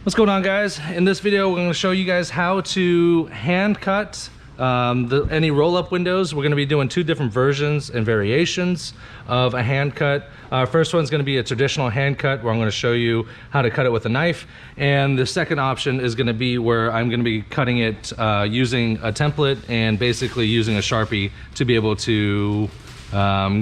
What's going on, guys? In this video, we're going to show you guys how to hand cut any roll-up windows. We're going to be doing two different versions and variations of a hand cut. First one's going to be a traditional hand cut where I'm going to show you how to cut it with a knife. And the second option is going to be where I'm going to be cutting it using a template and basically using a Sharpie to be able to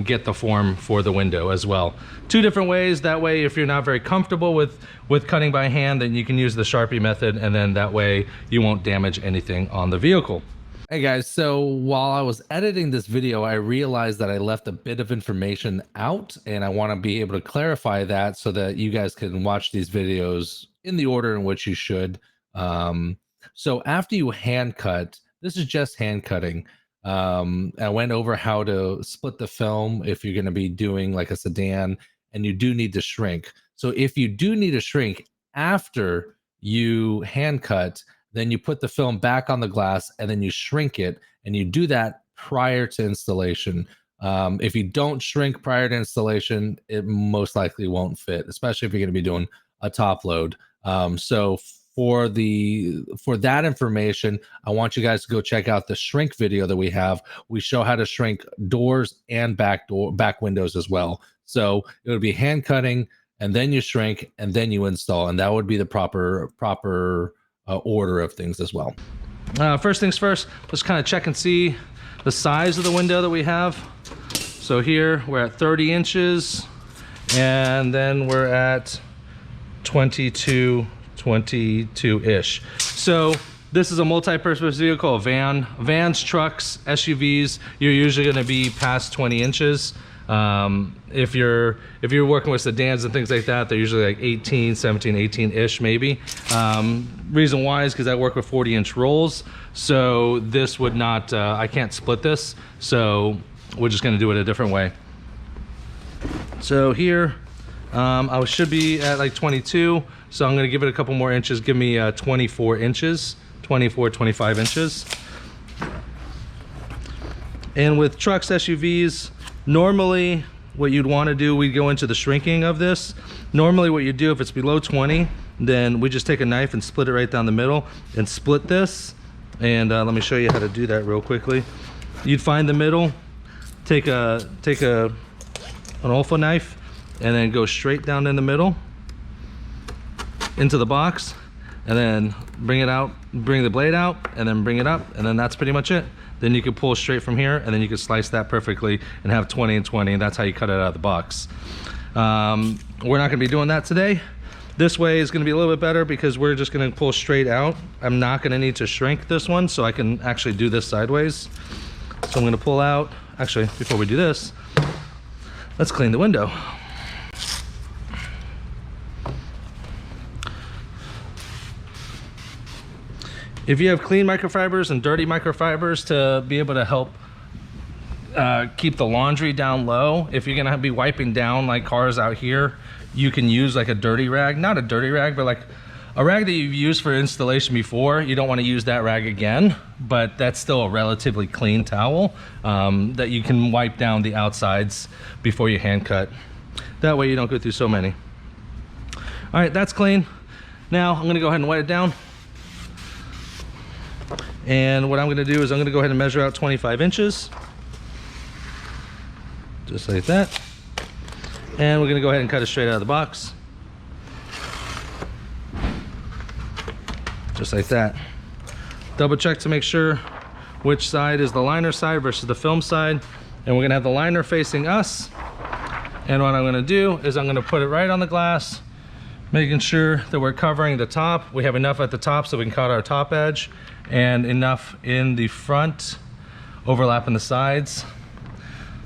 get the form for the window as well. Two different ways. That way, if you're not very comfortable with cutting by hand, then you can use the Sharpie method, and then that way you won't damage anything on the vehicle. Hey guys, so while I was editing this video, I realized that I left a bit of information out, and I want to be able to clarify that so that you guys can watch these videos in the order in which you should. So after you hand cut, this is just hand cutting. I went over how to split the film if you're going to be doing like a sedan, and you do need to shrink. So if you do need to shrink after you hand cut, then you put the film back on the glass and then you shrink it, and you do that prior to installation. If you don't shrink prior to installation, it most likely won't fit, especially if you're going to be doing a top load. So for that information, I want you guys to go check out the shrink video that we have. We show how to shrink doors and back windows as well. So it would be hand cutting, and then you shrink, and then you install, and that would be the proper order of things as well. First things first, let's kind of check and see the size of the window that we have. So here we're at 30 inches, and then we're at 22-ish. So this is a multi-purpose vehicle, a van. Vans, trucks, SUVs, you're usually going to be past 20 inches. If you're working with sedans and things like that, they're usually like 18, 17, 18-ish maybe. Reason why is because I work with 40-inch rolls, so this would not, I can't split this, so we're just going to do it a different way. So here, I should be at like 22, so I'm going to give it a couple more inches, give me 24 inches, 24, 25 inches. And with trucks, SUVs, normally what you'd want to do, we go into the shrinking of this. Normally what you do, if it's below 20, then we just take a knife and split it right down the middle and split this. And let me show you how to do that real quickly. You'd find the middle, take an Olfa knife, and then go straight down in the middle into the box, and then bring it out, bring the blade out, and then bring it up, and then that's pretty much it. Then you can pull straight from here, and then you can slice that perfectly and have 20 and 20, and that's how you cut it out of the box. We're not gonna be doing that today. This way is gonna be a little bit better because we're just gonna pull straight out. I'm not gonna need to shrink this one, so I can actually do this sideways. So I'm gonna pull out, actually, before we do this, let's clean the window. If you have clean microfibers and dirty microfibers to be able to help keep the laundry down low, if you're gonna be wiping down like cars out here, you can use like a dirty rag, not a dirty rag, but like a rag that you've used for installation before. You don't wanna use that rag again, but that's still a relatively clean towel that you can wipe down the outsides before you hand cut. That way you don't go through so many. All right, that's clean. Now I'm gonna go ahead and wet it down. And what I'm going to do is I'm going to go ahead and measure out 25 inches. Just like that. And we're going to go ahead and cut it straight out of the box. Just like that. Double check to make sure which side is the liner side versus the film side. And we're going to have the liner facing us. And what I'm going to do is I'm going to put it right on the glass, making sure that we're covering the top. We have enough at the top so we can cut our top edge, and enough in the front, overlapping the sides.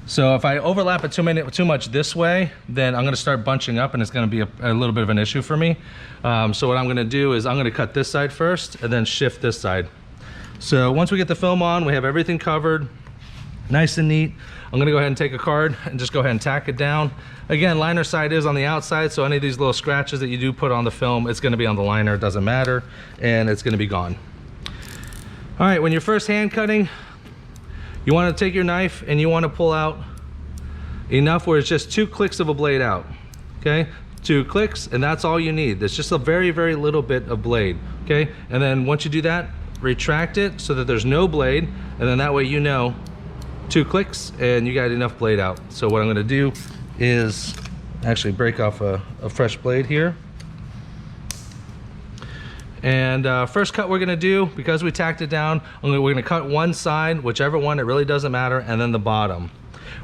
So if I overlap it too much this way, then I'm gonna start bunching up, and it's gonna be a little bit of an issue for me. So what I'm gonna do is I'm gonna cut this side first and then shift this side. So once we get the film on, we have everything covered, nice and neat. I'm gonna go ahead and take a card and just go ahead and tack it down. Again, liner side is on the outside, so any of these little scratches that you do put on the film, it's gonna be on the liner, it doesn't matter, and it's gonna be gone. All right, when you're first hand cutting, you wanna take your knife and you wanna pull out enough where it's just 2 clicks of a blade out, okay? 2 clicks, and that's all you need. There's just a very, very little bit of blade, okay? And then once you do that, retract it so that there's no blade, and then that way you know 2 clicks and you got enough blade out. So what I'm gonna do is actually break off a fresh blade here. And first cut we're gonna do, because we tacked it down, we're gonna cut one side, whichever one, it really doesn't matter, and then the bottom.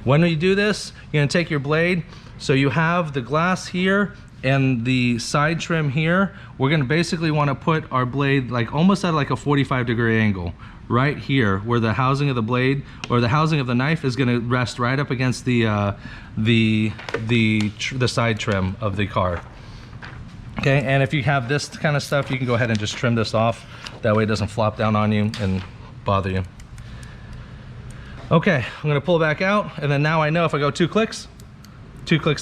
When you do this, you're gonna take your blade, so you have the glass here and the side trim here. We're gonna basically wanna put our blade like almost at like a 45-degree angle, right here, where the housing of the blade or the housing of the knife is gonna rest right up against the side trim of the car. Okay, and if you have this kind of stuff, you can go ahead and just trim this off. That way it doesn't flop down on you and bother you. Okay, I'm gonna pull it back out, and then now I know if I go 2 clicks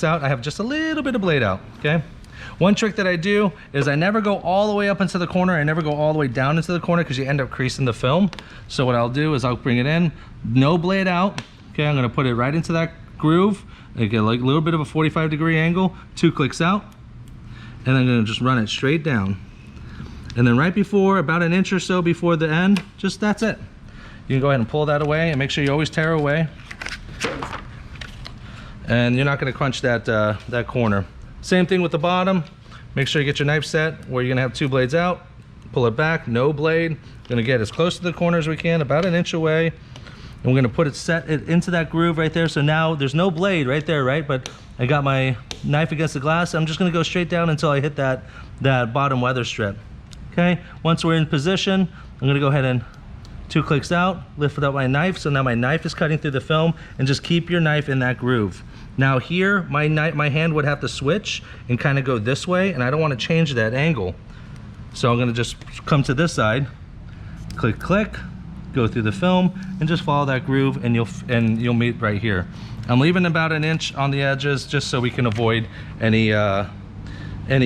out, I have just a little bit of blade out, okay? One trick that I do is I never go all the way up into the corner, I never go all the way down into the corner because you end up creasing the film. So what I'll do is I'll bring it in, no blade out, okay? I'm gonna put it right into that groove, I get like a little bit of a 45-degree angle, 2 clicks out, and I'm gonna just run it straight down. And then right before, about an inch or so before the end, just that's it. You can go ahead and pull that away and make sure you always tear away. And you're not gonna crunch that, that corner. Same thing with the bottom. Make sure you get your knife set where you're gonna have 2 blades out. Pull it back, no blade. Gonna get as close to the corner as we can, about an inch away. And we're gonna set it into that groove right there. So now there's no blade right there, right? But I got my knife against the glass. I'm just gonna go straight down until I hit that bottom weather strip. Okay, once we're in position, I'm gonna go ahead and 2 clicks out, lift up my knife. So now my knife is cutting through the film, and just keep your knife in that groove. Now here, my hand would have to switch and kind of go this way, and I don't want to change that angle. So I'm gonna just come to this side, click, click, go through the film, and just follow that groove, and you'll meet right here. I'm leaving about an inch on the edges just so we can avoid any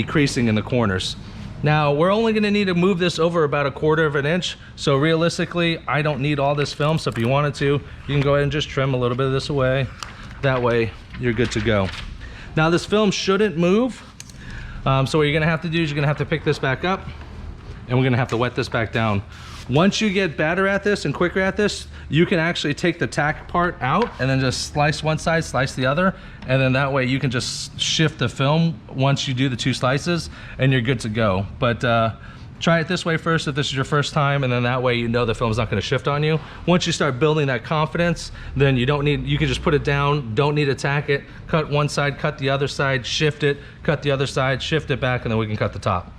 creasing in the corners. Now we're only gonna need to move this over about a 1/4 of an inch. So realistically, I don't need all this film. So if you wanted to, you can go ahead and just trim a little bit of this away. That way you're good to go. Now this film shouldn't move. So what you're gonna have to do is you're gonna have to pick this back up, and we're gonna have to wet this back down. Once you get better at this and quicker at this, you can actually take the tack part out and then just slice one side, slice the other, and then that way you can just shift the film once you do the 2 slices, and you're good to go. But try it this way first if this is your first time, and then that way you know the film's not gonna shift on you. Once you start building that confidence, then you can just put it down, don't need to tack it, cut one side, cut the other side, shift it, cut the other side, shift it back, and then we can cut the top.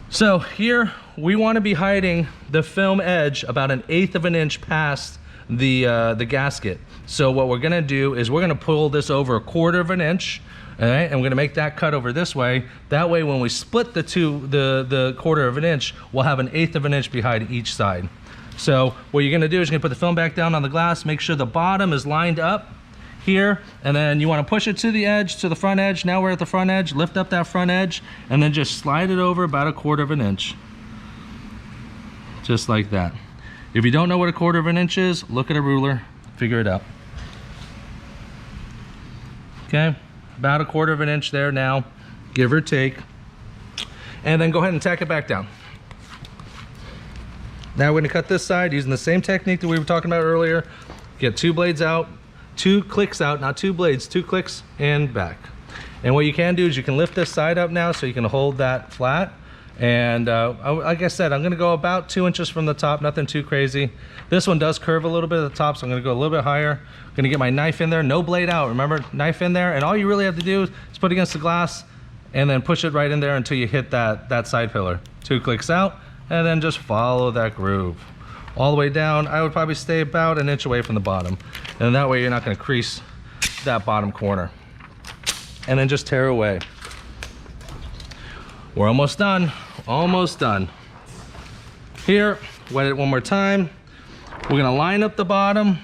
So here, we wanna be hiding the film edge about 1/8 of an inch past the gasket. So what we're gonna do is we're gonna pull this over 1/4 of an inch, all right? And we're gonna make that cut over this way. That way when we split the 1/4 of an inch, we'll have 1/8 of an inch behind each side. So what you're gonna do is you're gonna put the film back down on the glass, make sure the bottom is lined up here, and then you want to push it to the edge, to the front edge. Now we're at the front edge, lift up that front edge, and then just slide it over about 1/4 of an inch. Just like that. If you don't know what 1/4 of an inch is, look at a ruler, figure it out. Okay, about 1/4 of an inch there now, give or take. And then go ahead and tack it back down. Now we're gonna cut this side using the same technique that we were talking about earlier. Get 2 blades out, 2 clicks out, not 2 blades, 2 clicks and back. And what you can do is you can lift this side up now so you can hold that flat. And like I said, I'm gonna go about 2 inches from the top, nothing too crazy. This one does curve a little bit at the top, so I'm gonna go a little bit higher. I'm gonna get my knife in there, no blade out, remember, knife in there, and all you really have to do is put it against the glass and then push it right in there until you hit that side pillar. 2 clicks out, and then just follow that groove. All the way down, I would probably stay about an inch away from the bottom. And that way you're not gonna crease that bottom corner. And then just tear away. We're almost done, almost done. Here, wet it one more time. We're gonna line up the bottom.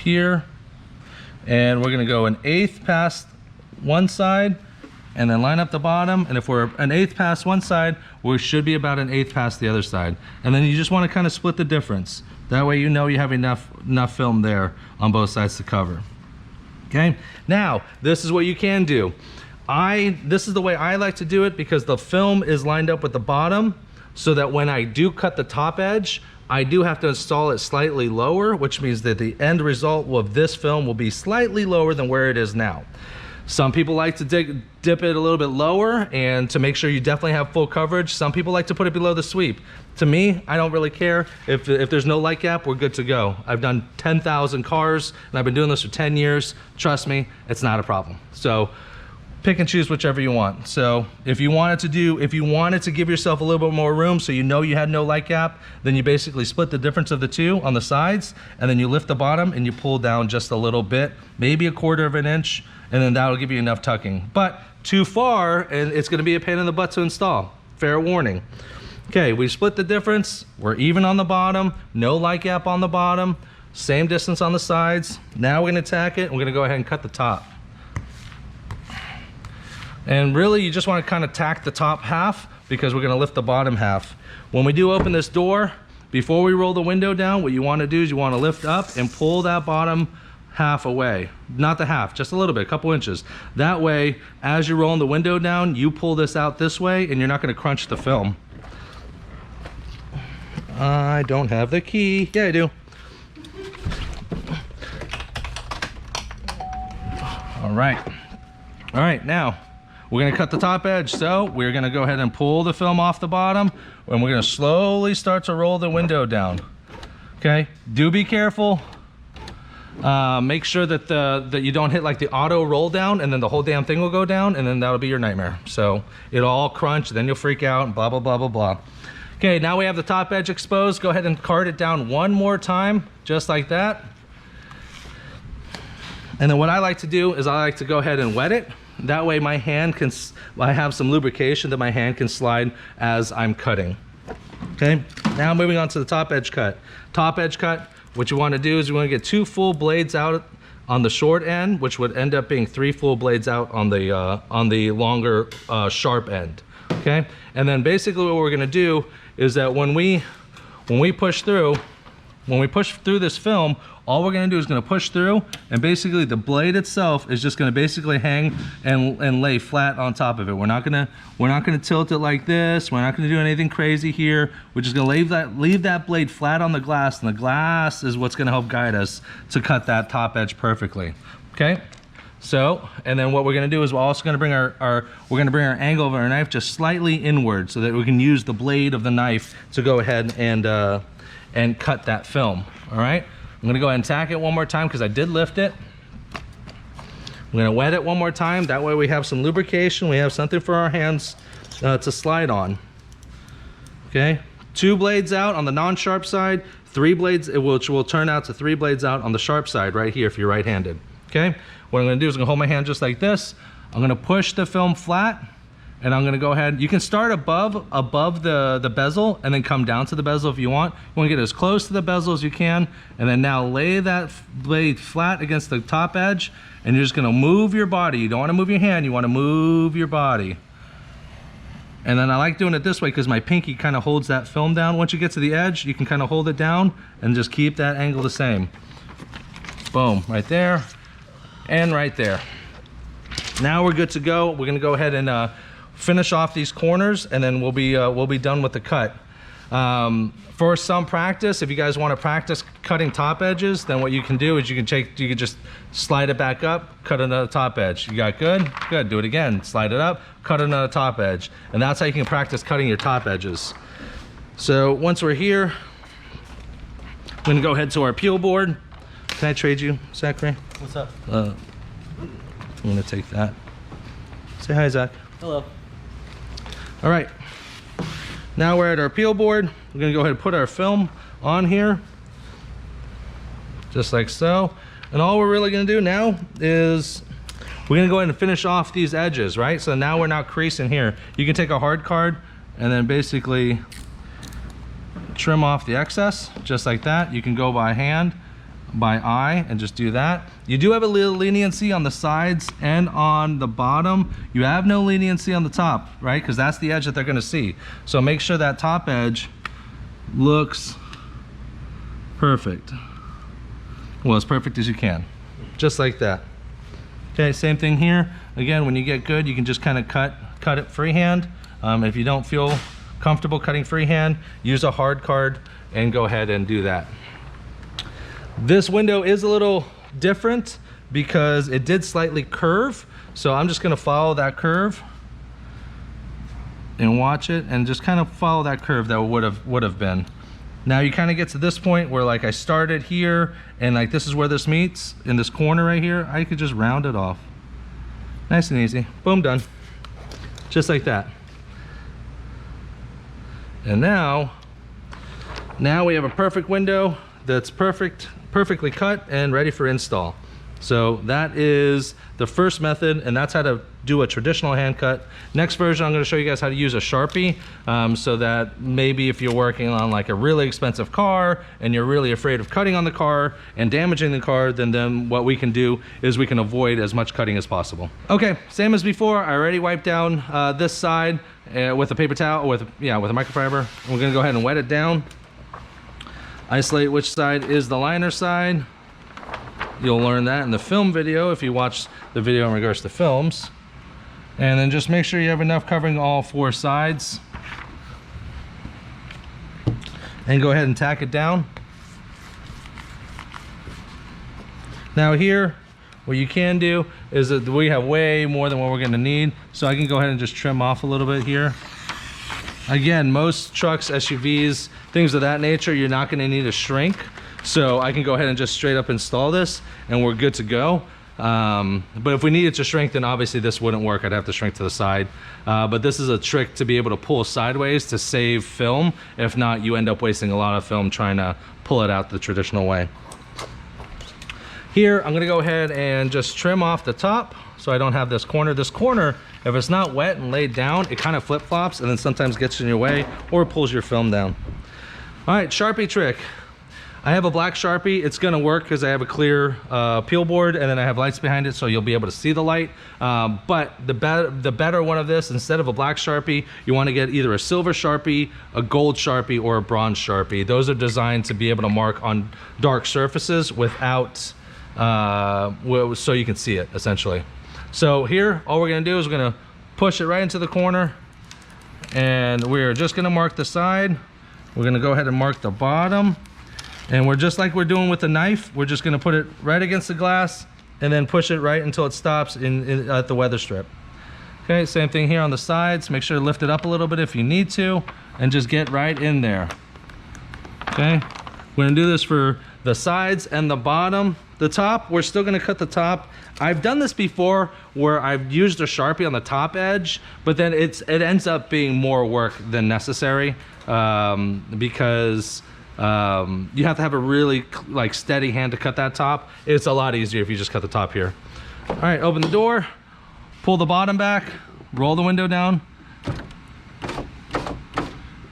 Here, and we're gonna go 1/8 past one side, and then line up the bottom. And if we're 1/8 past one side, we should be about 1/8 past the other side. And then you just wanna kind of split the difference. That way you know you have enough film there on both sides to cover. Okay, now this is what you can do. This is the way I like to do it because the film is lined up with the bottom, so that when I do cut the top edge, I do have to install it slightly lower, which means that the end result of this film will be slightly lower than where it is now. Some people like to dip it a little bit lower and to make sure you definitely have full coverage. Some people like to put it below the sweep. To me, I don't really care. If there's no light gap, we're good to go. I've done 10,000 cars and I've been doing this for 10 years. Trust me, it's not a problem. So pick and choose whichever you want. So if you wanted to give yourself a little bit more room so you know you had no light gap, then you basically split the difference of the two on the sides, and then you lift the bottom and you pull down just a little bit, maybe 1/4 of an inch, and then that'll give you enough tucking. But too far and it's gonna be a pain in the butt to install. Fair warning. Okay, we split the difference. We're even on the bottom, no light gap on the bottom, same distance on the sides. Now we're gonna tack it and we're gonna go ahead and cut the top. And really you just want to kind of tack the top half because we're going to lift the bottom half. When we do open this door, before we roll the window down, what you want to do is you want to lift up and pull that bottom half away. Not the half, just a little bit, a couple inches. That way, as you're rolling the window down, you pull this out this way and you're not going to crunch the film. I don't have the key. Yeah, I do. All right, now we're gonna cut the top edge. So we're gonna go ahead and pull the film off the bottom and we're gonna slowly start to roll the window down. Okay, do be careful. Make sure that you don't hit like the auto roll down and then the whole damn thing will go down and then that'll be your nightmare. So it'll all crunch, then you'll freak out and blah, blah, blah, blah, blah. Okay, now we have the top edge exposed. Go ahead and cart it down one more time, just like that. And then what I like to do is I like to go ahead and wet it. That way my hand I have some lubrication that my hand can slide as I'm cutting. Okay, now moving on to the top edge cut. Top edge cut, what you want to do is you want to get 2 full blades out on the short end, which would end up being 3 full blades out on the longer sharp end. Okay, and then basically what we're going to do is that when we push through this film, all we're going to do is going to push through, and basically the blade itself is just going to basically hang and lay flat on top of it. We're not going to tilt it like this. We're not going to do anything crazy here. We're just going to leave that blade flat on the glass, and the glass is what's going to help guide us to cut that top edge perfectly. Okay, so and then what we're going to do is we're also going to bring our angle of our knife just slightly inward so that we can use the blade of the knife to go ahead and cut that film. All right, I'm gonna go ahead and tack it one more time because I did lift it. I'm gonna wet it one more time. That way we have some lubrication. We have something for our hands to slide on. Okay, 2 blades out on the non-sharp side, 3 blades, which will turn out to 3 blades out on the sharp side right here if you're right-handed. Okay, what I'm gonna do is I'm gonna hold my hand just like this. I'm gonna push the film flat, and I'm gonna go ahead, you can start above the bezel and then come down to the bezel if you want. You wanna get as close to the bezel as you can, and then now lay that blade flat against the top edge, and you're just gonna move your body. You don't wanna move your hand, you wanna move your body. And then I like doing it this way because my pinky kind of holds that film down. Once you get to the edge, you can kind of hold it down and just keep that angle the same. Boom, right there, and right there. Now we're good to go. We're gonna go ahead and finish off these corners, and then we'll be done with the cut. For some practice, if you guys want to practice cutting top edges, then what you can do is you can just slide it back up, cut another top edge. You got good? Good. Do it again. Slide it up, cut another top edge, and that's how you can practice cutting your top edges. So once we're here, I'm gonna go ahead to our peel board. Can I trade you, Zachary? What's up? I'm gonna take that. Say hi, Zach. Hello. All right, now we're at our peel board. We're gonna go ahead and put our film on here, just like so. And all we're really gonna do now is we're gonna go ahead and finish off these edges, right? So now we're not creasing here. You can take a hard card and then basically trim off the excess, just like that. You can go by hand, by eye, and just do that. You do have a little leniency on the sides and on the bottom. You have no leniency on the top, right? Because that's the edge that they're gonna see. So make sure that top edge looks perfect. Well, as perfect as you can, just like that. Okay, same thing here. Again, when you get good, you can just kind of cut it freehand. If you don't feel comfortable cutting freehand, use a hard card and go ahead and do that. This window is a little different because it did slightly curve. So I'm just gonna follow that curve and watch it and just kind of follow that curve that would have been. Now you kind of get to this point where like I started here and like this is where this meets in this corner right here. I could just round it off. Nice and easy. Boom, done. Just like that. And now we have a perfect window that's perfectly cut and ready for install. So that is the first method, and that's how to do a traditional hand cut. Next version, I'm going to show you guys how to use a Sharpie, so that maybe if you're working on like a really expensive car and you're really afraid of cutting on the car and damaging the car, then what we can do is we can avoid as much cutting as possible. Okay, same as before. I already wiped down this side with a paper towel, with a microfiber. We're going to go ahead and wet it down. Isolate which side is the liner side. You'll learn that in the film video if you watch the video in regards to films. And then just make sure you have enough covering all 4 sides. And go ahead and tack it down. Now here, what you can do is that we have way more than what we're gonna need. So I can go ahead and just trim off a little bit here. Again, most trucks, SUVs, things of that nature, you're not gonna need a shrink. So I can go ahead and just straight up install this and we're good to go. But if we needed to shrink, then obviously this wouldn't work. I'd have to shrink to the side. But this is a trick to be able to pull sideways to save film. If not, you end up wasting a lot of film trying to pull it out the traditional way. Here, I'm gonna go ahead and just trim off the top so I don't have this corner. This corner, if it's not wet and laid down, it kind of flip-flops and then sometimes gets in your way or pulls your film down. All right, Sharpie trick. I have a black Sharpie. It's gonna work because I have a clear peel board and then I have lights behind it so you'll be able to see the light. But the better one of this, instead of a black Sharpie, you wanna get either a silver Sharpie, a gold Sharpie, or a bronze Sharpie. Those are designed to be able to mark on dark surfaces without, so you can see it essentially. So here, all we're gonna do is we're gonna push it right into the corner and we're just gonna mark the side. We're gonna go ahead and mark the bottom. And we're just like we're doing with the knife, we're just gonna put it right against the glass and then push it right until it stops at the weather strip. Okay, same thing here on the sides. Make sure to lift it up a little bit if you need to and just get right in there. Okay, we're gonna do this for the sides and the bottom. The top, we're still gonna cut the top. I've done this before where I've used a Sharpie on the top edge, but then it ends up being more work than necessary because you have to have a really like steady hand to cut that top. It's a lot easier if you just cut the top here. All right, open the door, pull the bottom back, roll the window down,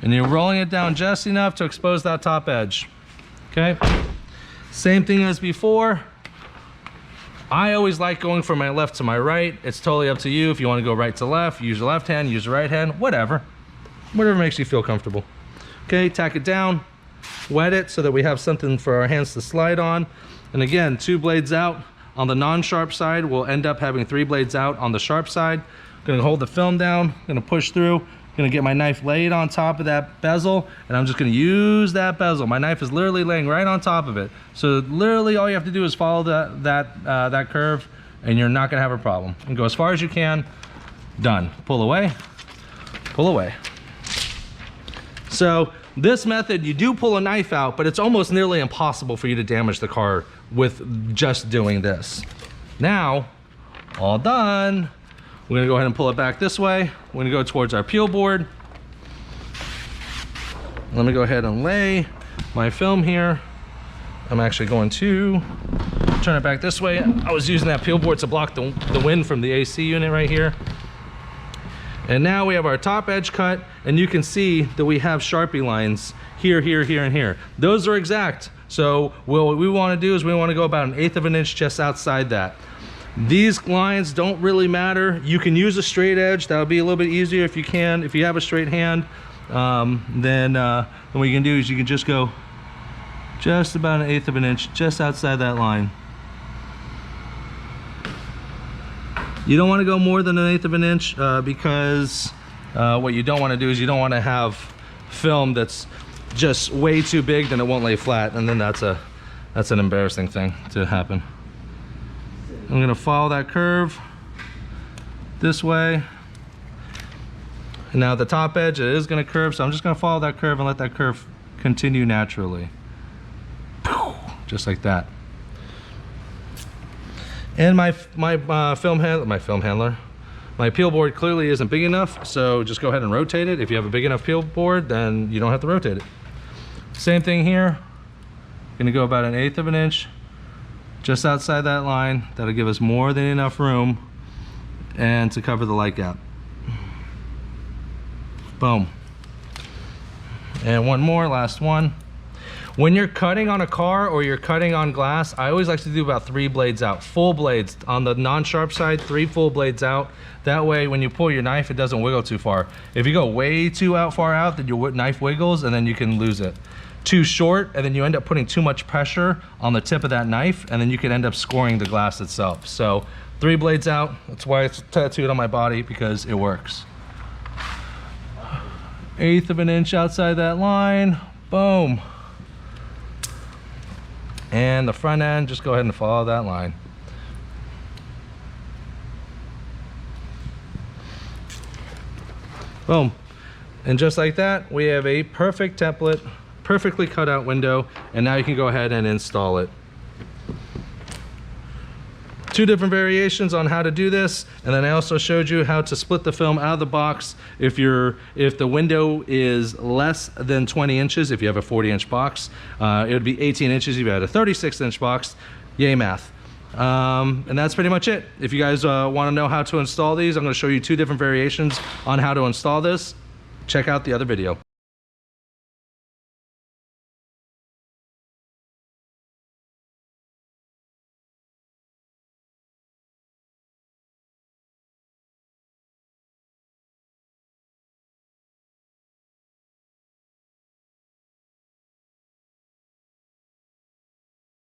and you're rolling it down just enough to expose that top edge. Okay, same thing as before. I always like going from my left to my right. It's totally up to you. If you want to go right to left, use your left hand, use your right hand, whatever makes you feel comfortable. Okay, tack it down, wet it so that we have something for our hands to slide on. And again, 2 blades out. On the non-sharp side, we'll end up having 3 blades out on the sharp side. I'm gonna hold the film down, gonna push through, gonna get my knife laid on top of that bezel, and I'm just gonna use that bezel. My knife is literally laying right on top of it. So literally all you have to do is follow that curve and you're not gonna have a problem. And go as far as you can, done. Pull away, pull away. So this method, you do pull a knife out, but it's almost nearly impossible for you to damage the car with just doing this. Now, all done. We're gonna go ahead and pull it back this way. We're gonna go towards our peel board. Let me go ahead and lay my film here. I'm actually going to turn it back this way. I was using that peel board to block the wind from the AC unit right here. And now we have our top edge cut, and you can see that we have Sharpie lines here, here, here, and here. Those are exact. So what we want to do is we want to go about 1/8 of an inch just outside that. These lines don't really matter. You can use a straight edge. That'll be a little bit easier if you can. If you have a straight hand, then what you can do is you can just go just about 1/8 of an inch just outside that line. You don't want to go more than 1/8 of an inch because what you don't want to do is you don't want to have film that's just way too big, then it won't lay flat, and then that's an embarrassing thing to happen. I'm gonna follow that curve this way. And now the top edge, it is gonna curve, so I'm just gonna follow that curve and let that curve continue naturally. Just like that. And my peel board clearly isn't big enough, so just go ahead and rotate it. If you have a big enough peel board, then you don't have to rotate it. Same thing here. Gonna go about 1/8 of an inch just outside that line. That'll give us more than enough room and to cover the light gap. Boom. And one more, last one. When you're cutting on a car or you're cutting on glass, I always like to do about 3 blades out, full blades. On the non-sharp side, 3 full blades out. That way, when you pull your knife, it doesn't wiggle too far. If you go way too far out, then your knife wiggles and then you can lose it. Too short, and then you end up putting too much pressure on the tip of that knife, and then you can end up scoring the glass itself. So 3 blades out, that's why it's tattooed on my body, because it works. 1/8 of an inch outside that line, boom. And the front end, just go ahead and follow that line. Boom. And just like that, we have a perfect template, perfectly cut out window, and now you can go ahead and install it. 2 different variations on how to do this, and then I also showed you how to split the film out of the box if the window is less than 20 inches. If you have a 40-inch box, it would be 18 inches if you had a 36-inch box. Yay math. And that's pretty much it. If you guys want to know how to install these, I'm going to show you 2 different variations on how to install this. Check out the other video.